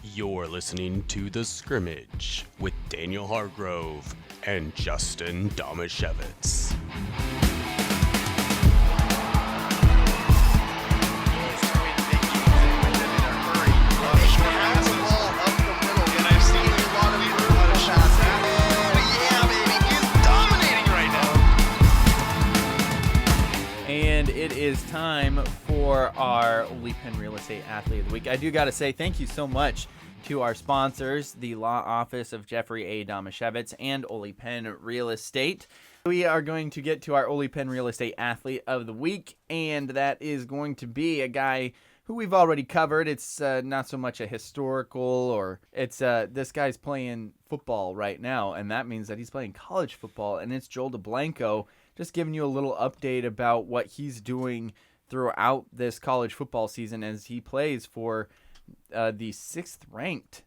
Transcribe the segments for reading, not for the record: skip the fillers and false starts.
You're listening to The Scrimmage with Daniel Hargrove and Justin Domashevitz. And it is time for our Ole Penn Real Estate Athlete of the Week. I do got to say thank you so much to our sponsors, the Law Office of Jeffrey A. Domashevitz and Ole Penn Real Estate. We are going to get to our Ole Penn Real Estate Athlete of the Week, and that is going to be a guy who we've already covered. It's not so much a historical, or it's this guy's playing football right now, and that means that he's playing college football, and it's Joel Dublanko. Just giving you a little update about what he's doing throughout this college football season as he plays for the 6th-ranked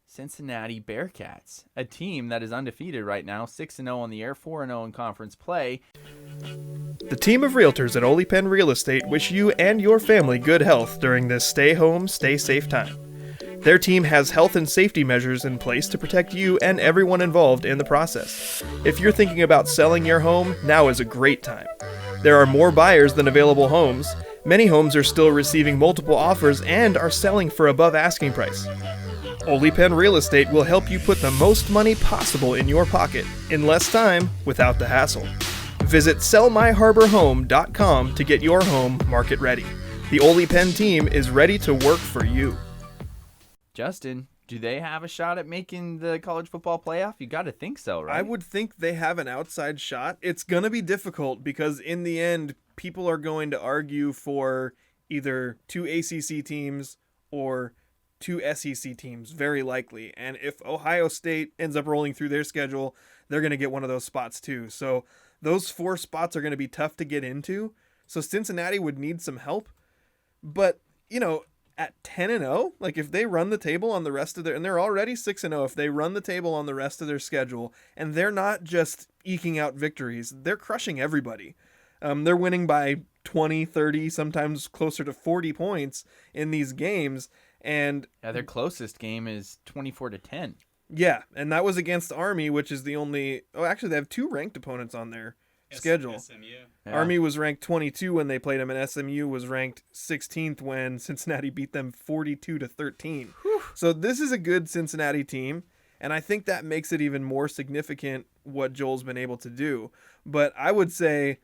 Cincinnati Bearcats, a team that is undefeated right now, 6-0 on the air, 4-0 in conference play. The team of realtors at Ole Penn Real Estate wish you and your family good health during this stay home, stay safe time. Their team has health and safety measures in place to protect you and everyone involved in the process. If you're thinking about selling your home, now is a great time. There are more buyers than available homes. Many homes are still receiving multiple offers and are selling for above asking price. Ole Penn Real Estate will help you put the most money possible in your pocket in less time without the hassle. Visit sellmyharborhome.com to get your home market ready. The Ole Penn team is ready to work for you. Justin, do they have a shot at making the college football playoff? You got to think so, right? I would think they have an outside shot. It's going to be difficult because in the end, people are going to argue for either 2 ACC teams or 2 SEC teams, very likely. And if Ohio State ends up rolling through their schedule, they're going to get one of those spots too. So those 4 spots are going to be tough to get into. So Cincinnati would need some help. But, you know, at 10-0, like if they run the table on the rest of their, and they're already 6-0, if they run the table on the rest of their schedule, and they're not just eking out victories, they're crushing everybody. They're winning by 20, 30, sometimes closer to 40 points in these games. And their closest game is 24-10. Yeah, and that was against Army, which is the only, actually they have 2 ranked opponents on their schedule. SMU. Yeah. Army was ranked 22 when they played them, and SMU was ranked 16th when Cincinnati beat them 42-13. So this is a good Cincinnati team, and I think that makes it even more significant what Joel's been able to do. But I would say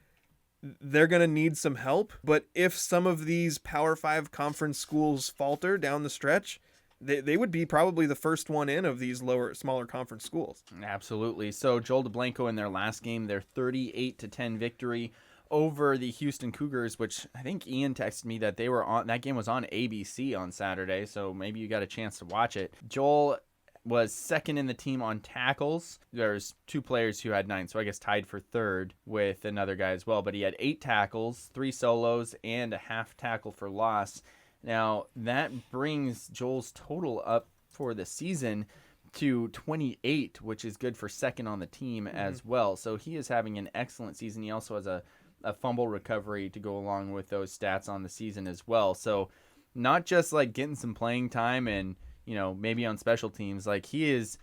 they're going to need some help, but if some of these Power 5 conference schools falter down the stretch, they would be probably the first one in of these smaller conference schools. Absolutely. So Joel Dublanko in their last game, their 38-10 victory over the Houston Cougars, which I think Ian texted me that they were on. That game was on ABC on Saturday, so maybe you got a chance to watch it. Joel was second in the team on tackles. There's 2 players who had 9, so I guess tied for 3rd with another guy as well. But he had 8 tackles, 3 solos, and a half tackle for loss. Now, that brings Joel's total up for the season to 28, which is good for second on the team as well. So he is having an excellent season. He also has a fumble recovery to go along with those stats on the season as well. So not just like getting some playing time and, you know, maybe on special teams, like he is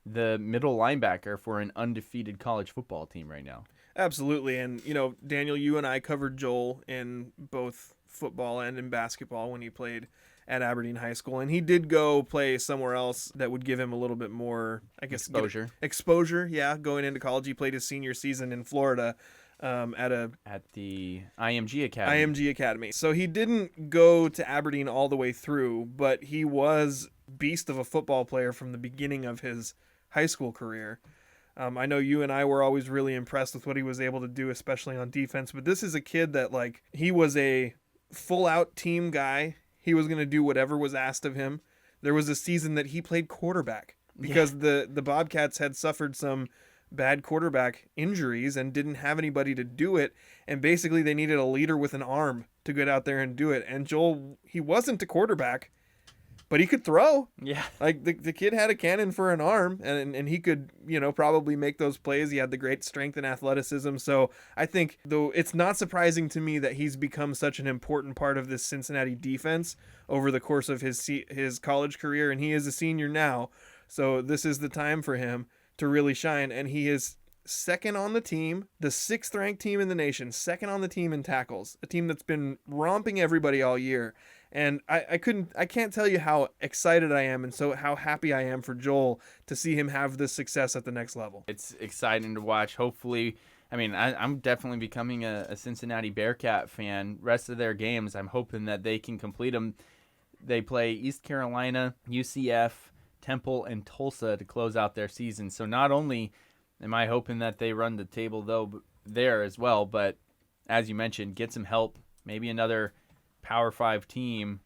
the middle linebacker for an undefeated college football team right now. Absolutely. And, you know, Daniel, you and I covered Joel in both football and in basketball when he played at Aberdeen High School, and he did go play somewhere else that would give him a little bit more, I guess, exposure. Yeah, going into college. He played his senior season in Florida at the IMG Academy. So he didn't go to Aberdeen all the way through, but he was beast of a football player from the beginning of his high school career. I know you and I were always really impressed with what he was able to do, especially on defense, but this is a kid that, like, he was a full-out team guy. He was going to do whatever was asked of him. There was a season that he played quarterback because the Bobcats had suffered some bad quarterback injuries and didn't have anybody to do it, and basically they needed a leader with an arm to get out there and do it. And Joel, he wasn't a quarterback, but he could throw. Yeah. Like the kid had a cannon for an arm, and he could, probably make those plays. He had the great strength and athleticism. So I think, though, it's not surprising to me that he's become such an important part of this Cincinnati defense over the course of his college career, and he is a senior now. So this is the time for him to really shine, and he is second on the team, the 6th ranked team in the nation, second on the team in tackles, a team that's been romping everybody all year. And I can't tell you how excited I am and so how happy I am for Joel to see him have this success at the next level. It's exciting to watch. Hopefully, I'm definitely becoming a Cincinnati Bearcat fan. Rest of their games, I'm hoping that they can complete them. They play East Carolina, UCF, Temple, and Tulsa to close out their season. So not only am I hoping that they run the table though there as well, but as you mentioned, get some help, maybe another Power 5 team,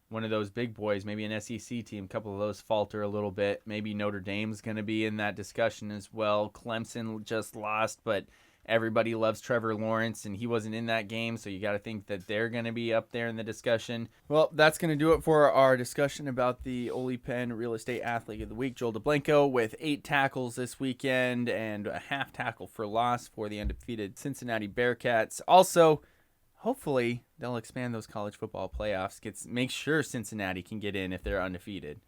one of those big boys, maybe an SEC team, a couple of those falter a little bit. Maybe Notre Dame's going to be in that discussion as well. Clemson just lost, but everybody loves Trevor Lawrence, and he wasn't in that game, so you got to think that they're going to be up there in the discussion. Well, that's going to do it for our discussion about the Ole Penn Real Estate Athlete of the Week, Joel Dublanko, with 8 tackles this weekend and a half tackle for loss for the undefeated Cincinnati Bearcats. Also, hopefully they'll expand those college football playoffs. Make sure Cincinnati can get in if they're undefeated.